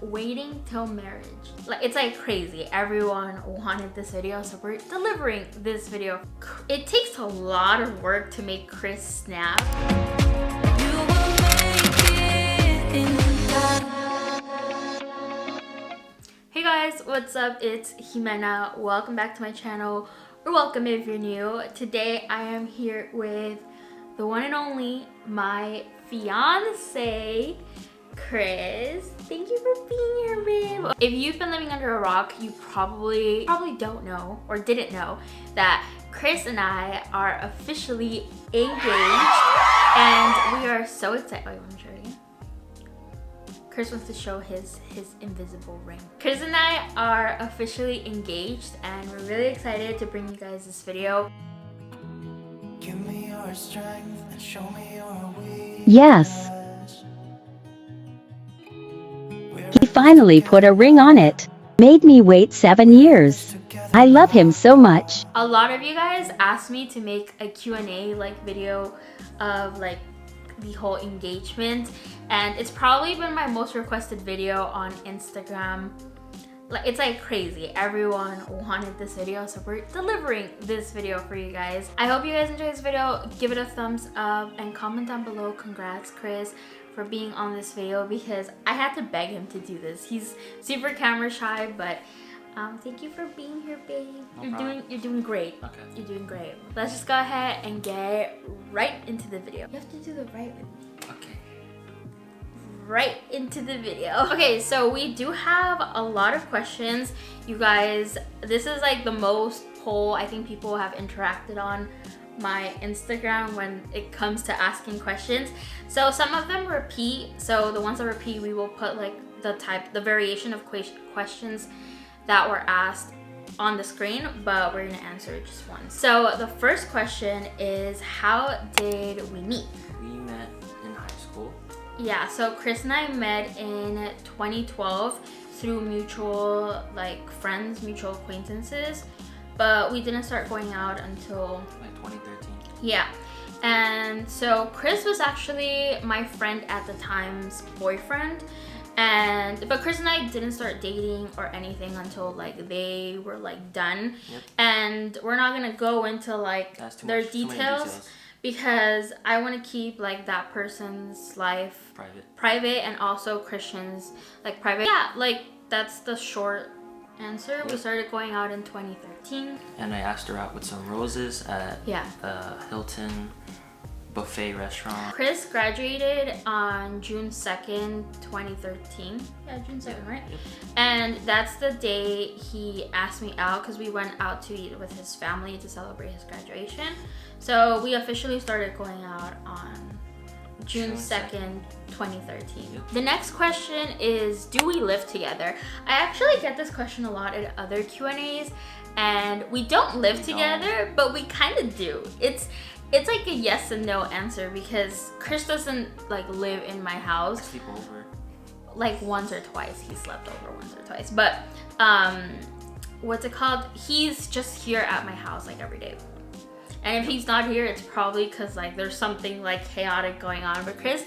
Waiting till marriage. Like, it's like crazy. Everyone wanted this video, so we're delivering this video. It takes a lot of work to make Chris snap. Hey guys, what's up? It's XIMENA. Welcome back to my channel, or welcome if you're new. Today I am here with the one and only, my fiance, Chris. Thank you for being here, babe. If you've been living under a rock, you probably don't know or didn't know that Chris and I are officially engaged, and we are so excited. Oh, you want to show it again? Chris wants to show his invisible ring. Chris and I are officially engaged, and we're really excited to bring you guys this video. Give me your strength and show me your weakness. Yes. He finally put a ring on it. Made me wait 7 years. I love him so much. A lot of you guys asked me to make a Q&A like video of like the whole engagement, and it's probably been my most requested video on Instagram. Like, it's like crazy. Everyone wanted this video, so we're delivering this video for you guys. I hope you guys enjoy this video. Give it a thumbs up and comment down below. Congrats, Chris, for being on this video, because I had to beg him to do this. He's super camera shy, but thank you for being here, babe. You're doing great. Okay. You're doing great. Let's just go ahead and get right into the video. You have to do the right with me. Okay. Right into the video. Okay, so we do have a lot of questions, you guys. This is like the most poll I think people have interacted on my Instagram when it comes to asking questions. So some of them repeat. So the ones that repeat, we will put like the variation of questions that were asked on the screen, but we're gonna answer just one. So the first question is, how did we meet? We met in high school. Yeah, so Chris and I met in 2012 through mutual friends, mutual acquaintances, but we didn't start going out until like 2013. Yeah. And so Chris was actually my friend at the time's boyfriend, but Chris and I didn't start dating or anything until like they were like done. Yep. And we're not gonna go into like their details, because I want to keep like that person's life private, and also Christian's like private. Yeah, like that's the short answer. Yep. We started going out in 2013, and I asked her out with some roses at the Hilton buffet restaurant. Chris graduated on June 2nd, 2013. Yeah, June 2nd, right? Yep. And that's the day he asked me out, because we went out to eat with his family to celebrate his graduation. So we officially started going out on June 2nd, 2013. Yep. The next question is, do we live together? I actually get this question a lot in other Q&As, and we don't live together, but we kind of do. It's like a yes and no answer, because Chris doesn't like live in my house. Sleep over. Like once or twice. He slept over once or twice. But what's it called? He's just here at my house like every day. And if he's not here, it's probably because like there's something like chaotic going on. But Chris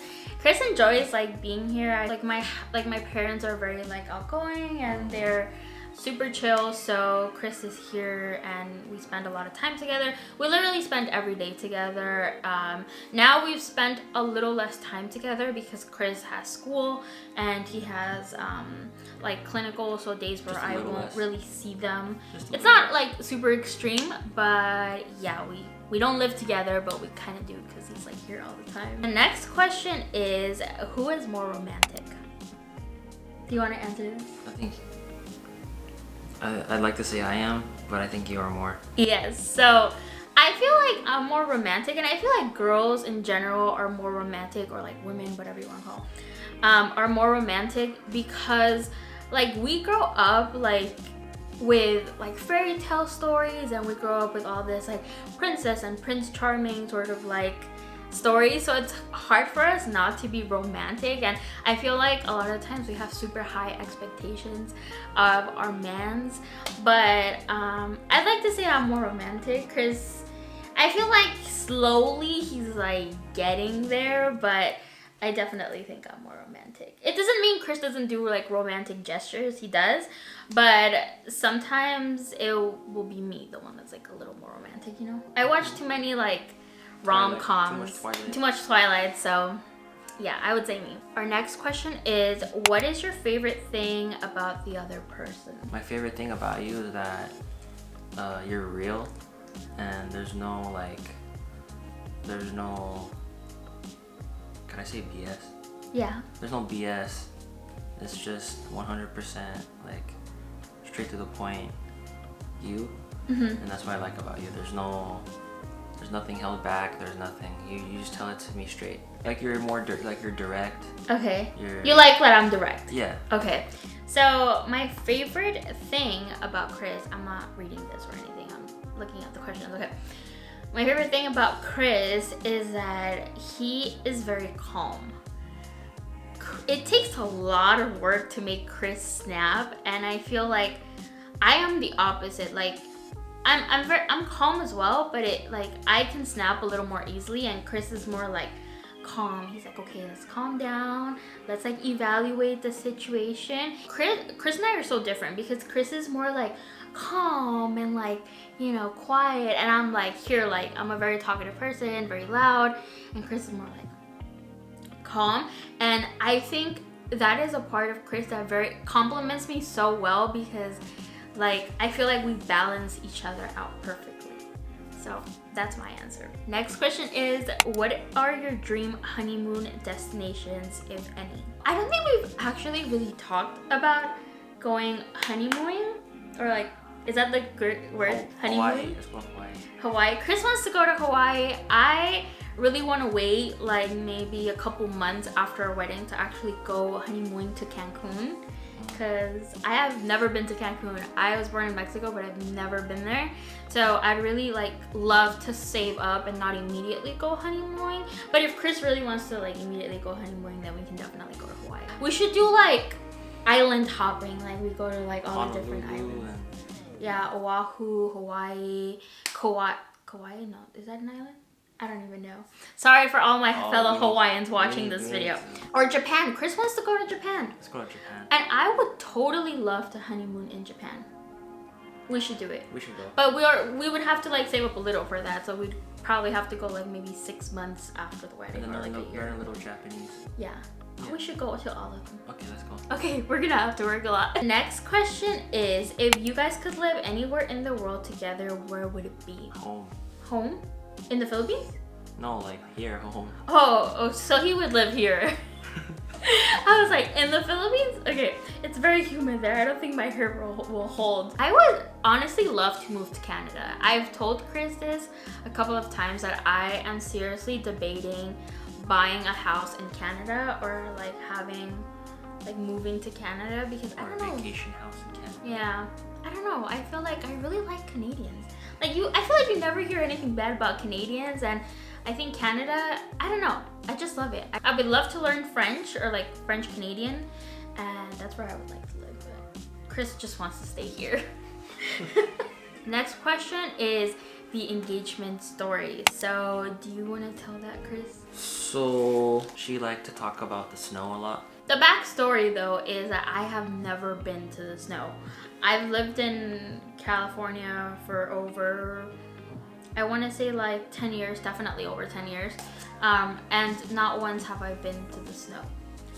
enjoys like being here. Like my parents are very like outgoing, and they're super chill, so Chris is here and we spend a lot of time together. We literally spend every day together. Now we've spent a little less time together because Chris has school and he has like clinical, so days where I won't really see them. It's not like super extreme, but yeah, we don't live together, but we kind of do, because he's like here all the time. The next question is, who is more romantic? Do you want to answer this? I think I'd like to say I am, but I think you are more. Yes, so I feel like I'm more romantic, and I feel like girls in general are more romantic, or like women, whatever you want to call them, are more romantic, because like we grow up like with like fairy tale stories, and we grow up with all this like princess and prince charming sort of like stories, so it's hard for us not to be romantic. And I feel like a lot of times we have super high expectations of our mans, but I'd like to say I'm more romantic, because I feel like slowly he's like getting there, but I definitely think I'm more romantic. It doesn't mean Chris doesn't do like romantic gestures. He does, but sometimes it will be me, the one that's like a little more romantic. You know, I watch too many like rom-coms, too much Twilight. So yeah, I would say me. Our next question is, what is your favorite thing about the other person? My favorite thing about you is that you're real, and there's no can I say BS? Yeah. There's no BS. It's just 100% like straight to the point. You, and that's what I like about you. There's nothing held back. There's nothing. You just tell it to me straight. Like you're more you're direct. Okay. You like that I'm direct. Yeah. Okay. So my favorite thing about Chris, I'm not reading this or anything. I'm looking at the questions. Okay. My favorite thing about Chris is that he is very calm. It takes a lot of work to make Chris snap, and I feel like I am the opposite. Like I'm calm as well, but I can snap a little more easily, and Chris is more like calm. He's like, okay, let's calm down. Let's like evaluate the situation. Chris and I are so different because Chris is more like calm and like, you know, quiet, and I'm like here, like I'm a very talkative person, very loud, and Chris is more like calm. And I think that is a part of Chris that very compliments me so well, because like I feel like we balance each other out perfectly. So that's my answer. Next question is, what are your dream honeymoon destinations, if any? I don't think we've actually really talked about going honeymooning, or like, is that the word? Honeymoon? Hawaii. Chris wants to go to Hawaii. I really want to wait like maybe a couple months after our wedding to actually go honeymooning to Cancun, because I have never been to Cancun. I was born in Mexico, but I've never been there. So I'd really like love to save up and not immediately go honeymooning. But if Chris really wants to like immediately go honeymooning, then we can definitely go to Hawaii. We should do like island hopping, like we go to like all the different islands. Yeah, Oahu, Hawaii, Kauai. No, is that an island? I don't even know. Sorry for all my fellow Hawaiians watching this video. Or Japan. Chris wants to go to Japan. Let's go to Japan. And I would totally love to honeymoon in Japan. We should do it. We should go. But we would have to like save up a little for that, so we'd probably have to go like maybe 6 months after the wedding, or like a year. Learn a little Japanese. Yeah. We should go to all of them. Okay, let's go. Okay, we're gonna have to work a lot. Next question is, if you guys could live anywhere in the world together, where would it be? Home. Home? In the Philippines? No, like here, home. Oh, so he would live here. I was like, in the Philippines? Okay, it's very humid there. I don't think my hair will hold. I would honestly love to move to Canada. I've told Chris this a couple of times that I am seriously debating buying a house in Canada, or like moving to Canada, because I don't know. Or a vacation house in Canada. Yeah, I don't know. I feel like I really like Canadians. I feel like you never hear anything bad about Canadians, and I think Canada, I don't know, I just love it. I would love to learn French, or like French Canadian, and that's where I would like to live, but Chris just wants to stay here. Next question is the engagement story. So do you want to tell that, Chris? So she liked to talk about the snow a lot. The backstory though is that I have never been to the snow. I've lived in California for over, I want to say like 10 years, definitely over 10 years. And not once have I been to the snow.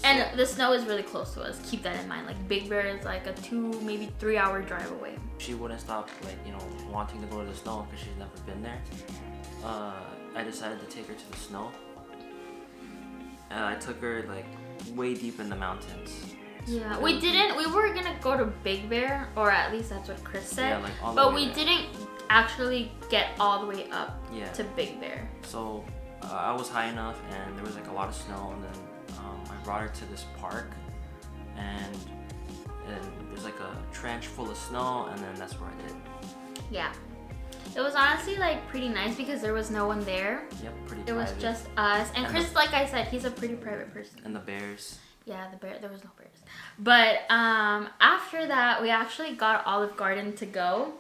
And the snow is really close to us. Keep that in mind. Like Big Bear is like a 2, maybe 3 hour drive away. She wouldn't stop like, you know, wanting to go to the snow because she's never been there. I decided to take her to the snow. I took her like way deep in the mountains. Yeah, we were gonna go to Big Bear, or at least that's what Chris said. Yeah, like all the way. But we didn't actually get all the way up to Big Bear. So I was high enough, and there was like a lot of snow, and then I brought her to this park, and there's like a trench full of snow, and then that's where I did. Yeah. It was honestly like pretty nice because there was no one there. Yep, pretty private. It was just us. And Chris, like I said, he's a pretty private person. And the bears. Yeah, there was no bears. But after that, we actually got Olive Garden to go.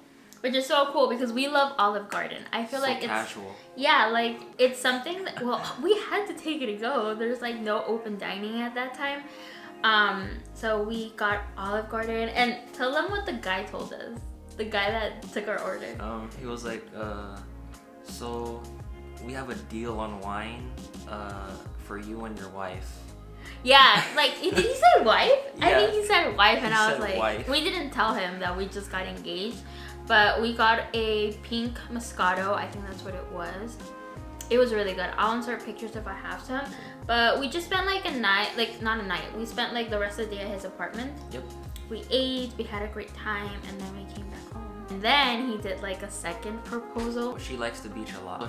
which is so cool because we love Olive Garden. I feel So like casual. yeah, like it's something that, well, we had to take it to go. There's like no open dining at that time. So we got Olive Garden, and tell them what the guy told us. The guy that took our order. He was like, so we have a deal on wine, for you and your wife. Yeah, like did he say wife? I Yeah. think he said wife, and He I was said like, wife. we didn't tell him that we just got engaged, but we got a pink Moscato. I think that's what it was. It was really good. I'll insert pictures if I have some. But we just spent like a night, like not a night. We spent like the rest of the day at his apartment. Yep. We ate, we had a great time, and then we came back home. And then he did like a second proposal. She likes the beach a lot. So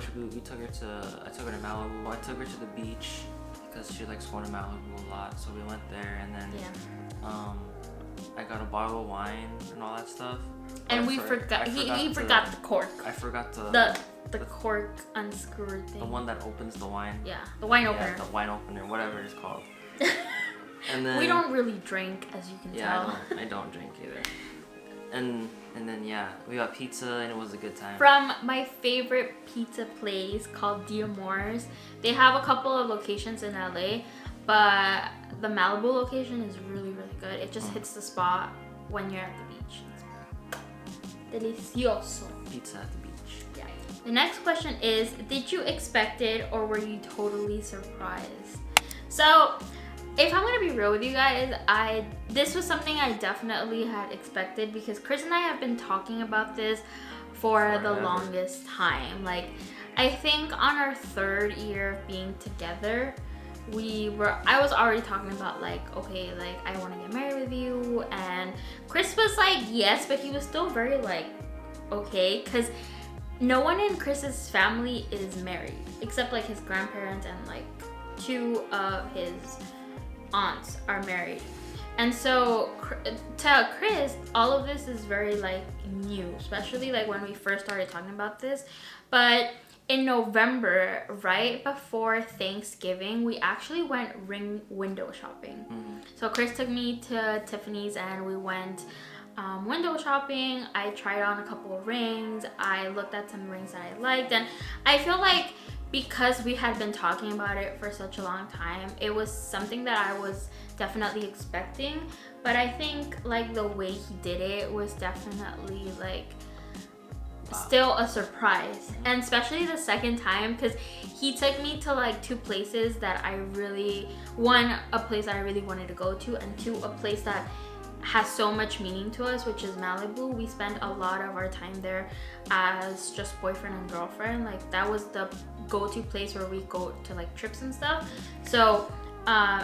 I took her to Malibu. I took her to the beach because she likes going to Malibu a lot. So we went there, and then I got a bottle of wine and all that stuff. And we forgot. He forgot the cork. I forgot The cork unscrewed thing. the one that opens the wine. Yeah, the wine opener. Yeah, the wine opener, whatever it's called. And then We don't really drink, as you can tell. I don't drink either. And then we got pizza and it was a good time. From my favorite pizza place called Diamore's. They have a couple of locations in LA, but the Malibu location is really, really good. It just hits the spot when you're at the beach. It's delicioso. Pizza at the beach. Yeah. The next question is, did you expect it or were you totally surprised? So, if I'm gonna be real with you guys, this was something I definitely had expected because Chris and I have been talking about this for the longest time. Like, I think on our 3rd year of being together, I was already talking about like, okay, like I want to get married with you, and Chris was like yes, but he was still very like okay, because no one in Chris's family is married except like his grandparents and like 2 of his aunts are married. And so to Chris, all of this is very like new, especially like when we first started talking about this. But in November, right before Thanksgiving, we actually went ring window shopping. So Chris took me to Tiffany's and we went window shopping. I tried on a couple of rings. I looked at some rings that I liked, and I feel like because we had been talking about it for such a long time, it was something that I was definitely expecting. But I think like the way he did it was definitely like still a surprise, and especially the second time, because he took me to like 2 places that a place that I really wanted to go to, and 2, a place that has so much meaning to us, which is Malibu. We spend a lot of our time there as just boyfriend and girlfriend. Like that was the go-to place where we go to like trips and stuff. So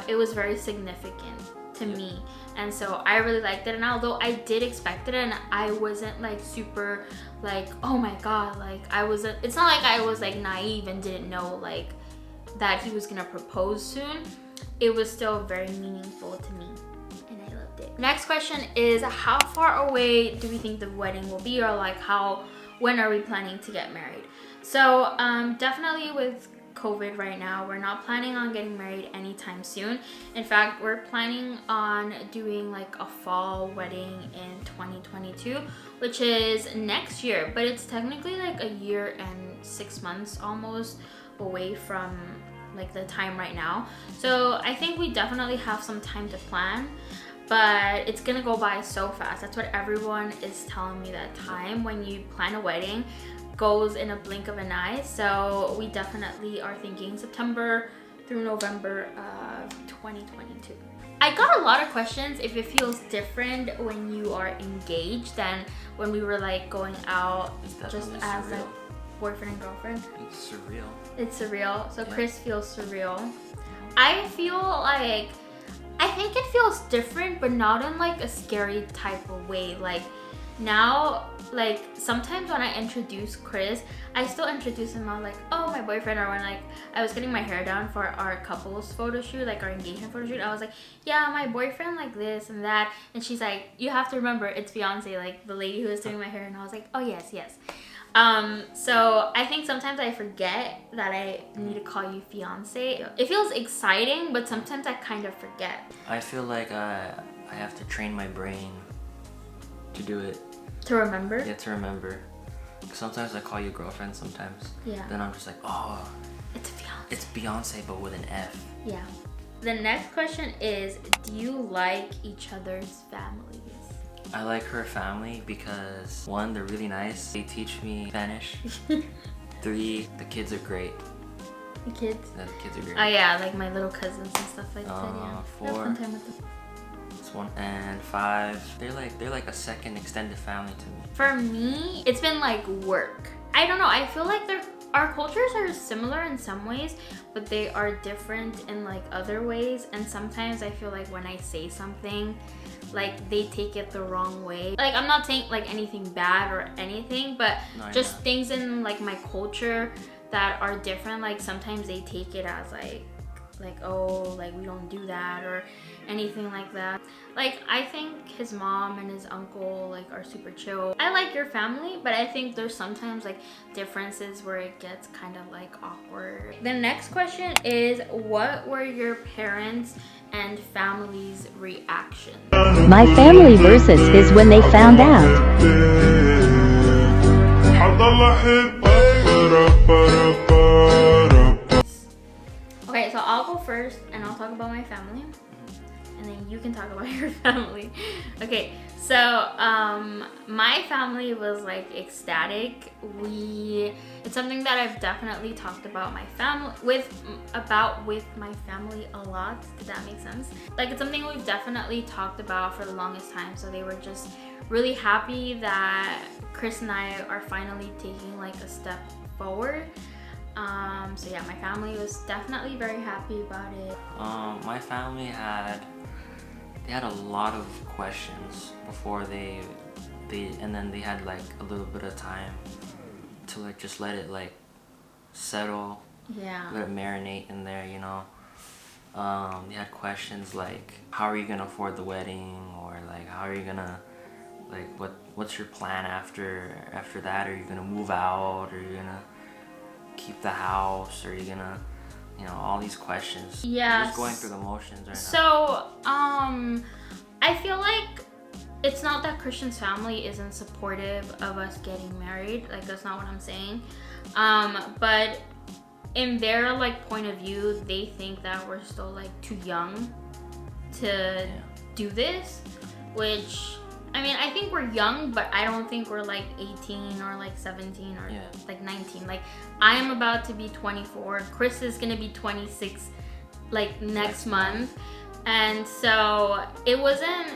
it was very significant to me, and so I really liked it. And although I did expect it, and I wasn't like super like, oh my god, like it's not like I was like naive and didn't know like that he was gonna propose soon. It was still very meaningful to me, and I loved it. Next question is, how far away do we think the wedding will be, or like when are we planning to get married? So definitely with COVID right now, we're not planning on getting married anytime soon. In fact, we're planning on doing like a fall wedding in 2022, which is next year, but it's technically like a year and 6 months almost away from like the time right now. So I think we definitely have some time to plan, but it's gonna go by so fast. That's what everyone is telling me, that time when you plan a wedding goes in a blink of an eye. So we definitely are thinking September through November of 2022. I got a lot of questions if it feels different when you are engaged than when we were like going out just as like boyfriend and girlfriend. It's surreal. It's surreal. So Chris feels surreal. I feel like, I think it feels different, but not in like a scary type of way. Like now, like sometimes when I introduce Chris, I still introduce him on like, oh, my boyfriend. Or when like I was getting my hair done for our couples photo shoot, like our engagement photo shoot, I was like, yeah, my boyfriend like this and that. And she's like, you have to remember it's Beyonce, like the lady who was doing my hair. And I was like, oh yes. So I think sometimes I forget that I need to call you fiance. It feels exciting, but sometimes I kind of forget. I feel like I have to train my brain to do it To remember? Yeah, to remember. Sometimes I call you girlfriend sometimes. Yeah. Then I'm just like, oh, It's Beyonce. it's Beyonce but with an F. Yeah. The next question is, do you like each other's families? I like her family because 1, they're really nice. They teach me Spanish. 3, the kids are great. The kids? Yeah, the kids are great. Oh yeah, like my little cousins and stuff like that. Yeah. 4, Have fun time with them. this one, and 5, they're like a second extended family to me. For me, it's been like work. I don't know. I feel like our cultures are similar in some ways, but they are different in like other ways. And sometimes I feel like when I say something, like they take it the wrong way. Like I'm not saying like anything bad or anything, but just things in like my culture that are different. Like sometimes they take it as like oh, like we don't do that or anything like that. Like I think his mom and his uncle like are super chill. I like your family, but I think there's sometimes like differences where it gets kind of like awkward. The next question is, what were your parents and family's reactions? My family versus his when they found out. Okay, so I'll go first and I'll talk about my family, and then you can talk about your family. Okay, so my family was like ecstatic. It's something that I've definitely talked about my family with my family a lot. Did that make sense? Like it's something we've definitely talked about for the longest time. So they were just really happy that Chris and I are finally taking like a step forward. So yeah, my family was definitely very happy about it. My family had a lot of questions before and then they had like a little bit of time to like just let it like settle. Yeah. Let it marinate in there, you know. They had questions like, how are you gonna afford the wedding, or like how are you gonna like what's your plan after that? Are you gonna move out? Are you gonna keep the house? Are you gonna, you know, all these questions. Yeah. Just going through the motions right now. So I feel like it's not that Christian's family isn't supportive of us getting married. Like that's not what I'm saying. But in their like point of view, they think that we're still like too young to do this, which I mean, I think we're young, but I don't think we're like 18 or like 17 or like 19. Like I am about to be 24. Chris is gonna be 26 like next month. And so it wasn't,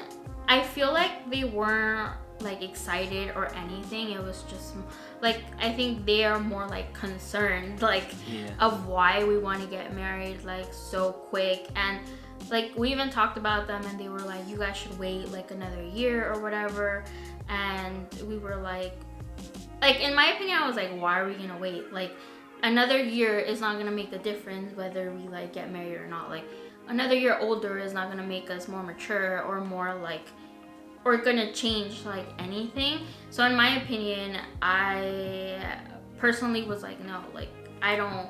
I feel like they weren't like excited or anything. It was just like, I think they are more like concerned like of why we want to get married like so quick. And like we even talked about them and they were like, you guys should wait like another year or whatever. And we were like in my opinion, I was like, why are we gonna wait? Like another year is not gonna make a difference whether we like get married or not. Like another year older is not gonna make us more mature or more like, or gonna change like anything. So in my opinion, I personally was like, no, like I don't,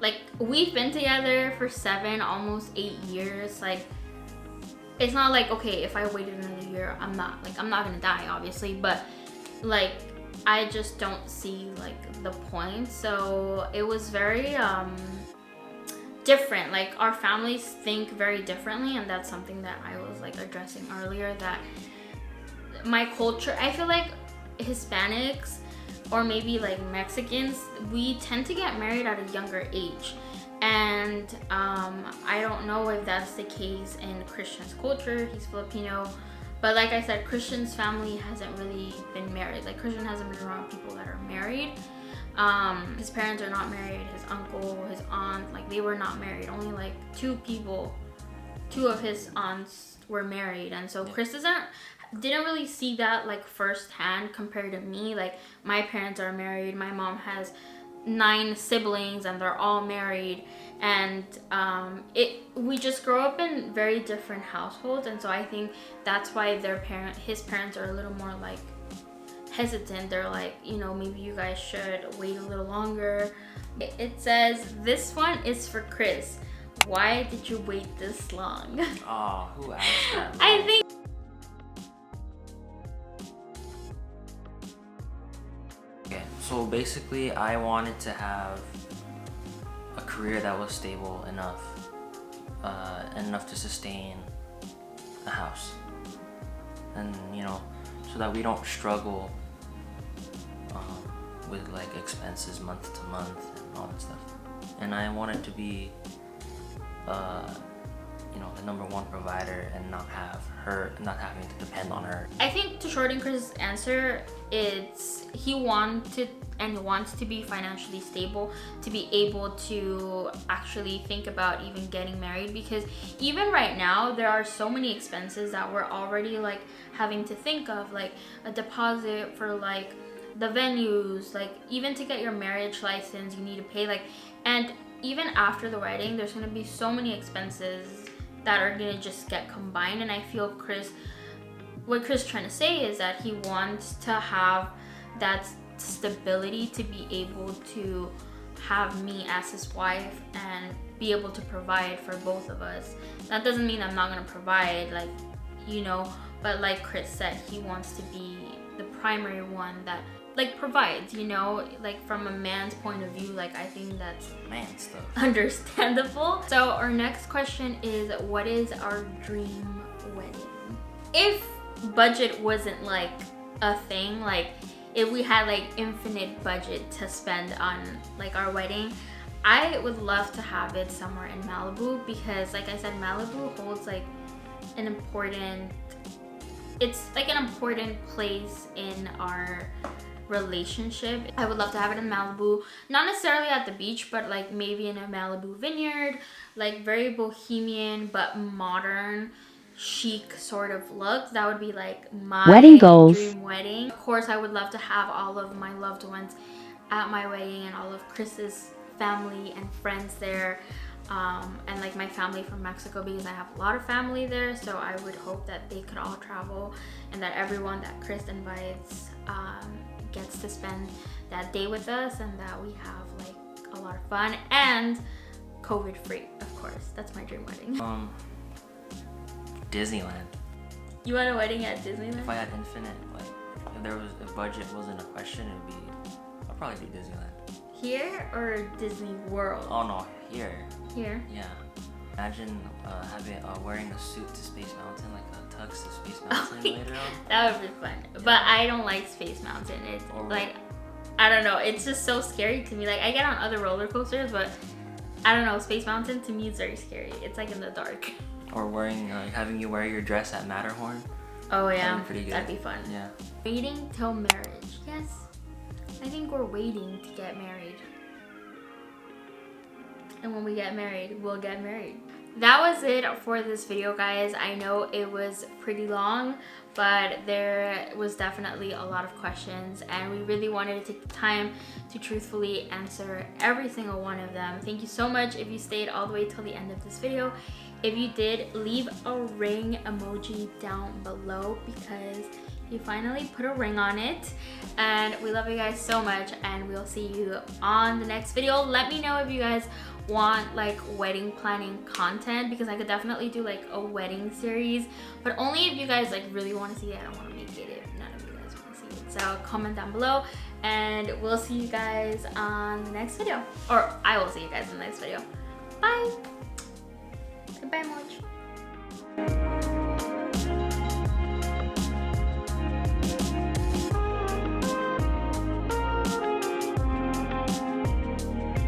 like we've been together for 7, almost 8 years. Like it's not like, okay, if I waited another year, I'm not gonna die obviously, but like I just don't see like the point. So it was very different. Like our families think very differently, and that's something that I was like addressing earlier, that my culture, I feel like Hispanics or maybe like Mexicans, we tend to get married at a younger age. And I don't know if that's the case in Christian's culture. He's Filipino, but like I said, Christian's family hasn't really been married. Like Christian hasn't been around people that are married. His parents are not married. His uncle, his aunt, like they were not married. Only like 2 of his aunts were married. And so Chris didn't really see that like firsthand compared to me. Like my parents are married. My mom has 9 siblings and they're all married. And we just grow up in very different households. And so I think that's why his parents are a little more like hesitant. They're like, you know, maybe you guys should wait a little longer. It says, this one is for Chris. Why did you wait this long? Oh, who asked that? I think So basically, I wanted to have a career that was stable enough, enough to sustain a house, and you know, so that we don't struggle with like expenses month to month and all that stuff. And I wanted to be, you know, the #1 provider and not having to depend on her. I think to shorten Chris's answer, it's he wanted and wants to be financially stable to be able to actually think about even getting married, because even right now there are so many expenses that we're already like having to think of, like a deposit for like the venues, like even to get your marriage license you need to pay, like, and even after the wedding there's going to be so many expenses that are going to just get combined. And I feel what Chris is trying to say is that he wants to have that stability to be able to have me as his wife and be able to provide for both of us. That doesn't mean I'm not going to provide, like, you know, but like Chris said, he wants to be the primary one that like provides, you know, like from a man's point of view. Like, I think that's Man stuff. understandable. So our next question is, what is our dream wedding? If budget wasn't like a thing, like if we had like infinite budget to spend on like our wedding, I would love to have it somewhere in Malibu, because like I said, Malibu holds like an important, it's like an important place in our relationship. I would love to have it in Malibu, not necessarily at the beach, but like maybe in a Malibu vineyard, like very bohemian but modern, chic sort of look. That would be like my Wedding goals. dream wedding. Of course, I would love to have all of my loved ones at my wedding and all of Chris's family and friends there, and like my family from Mexico, because I have a lot of family there. So I would hope that they could all travel and that everyone that Chris invites gets to spend that day with us, and that we have like a lot of fun and COVID free, of course. That's my dream wedding. Disneyland. You want a wedding at Disneyland? If I had infinite, like, if budget wasn't a question, it'd be, I'd probably do Disneyland. Here or Disney World? Oh no, here. Here. Yeah. Imagine wearing a suit to Space Mountain, like a tux to Space Mountain later on. That would be fun. Yeah. But I don't like Space Mountain. It's Or like, I don't know. It's just so scary to me. Like, I get on other roller coasters, but I don't know. Space Mountain to me is very scary. It's like in the dark. Or having you wear your dress at Matterhorn. Oh yeah, That'd be pretty good. that'd be fun. Yeah. Waiting till marriage. Yes, I think we're waiting to get married. And when we get married, we'll get married. That was it for this video, guys. I know it was pretty long, but there was definitely a lot of questions, and we really wanted to take the time to truthfully answer every single one of them. Thank you so much if you stayed all the way till the end of this video. If you did, leave a ring emoji down below, because you finally put a ring on it. And we love you guys so much, and we'll see you on the next video. Let me know if you guys want like wedding planning content, because I could definitely do like a wedding series, but only if you guys like really want to see it. I don't want to make it if none of you guys want to see it. So comment down below, and we'll see you guys on the next video, or I will see you guys in the next video. Bye. Goodbye, Moj.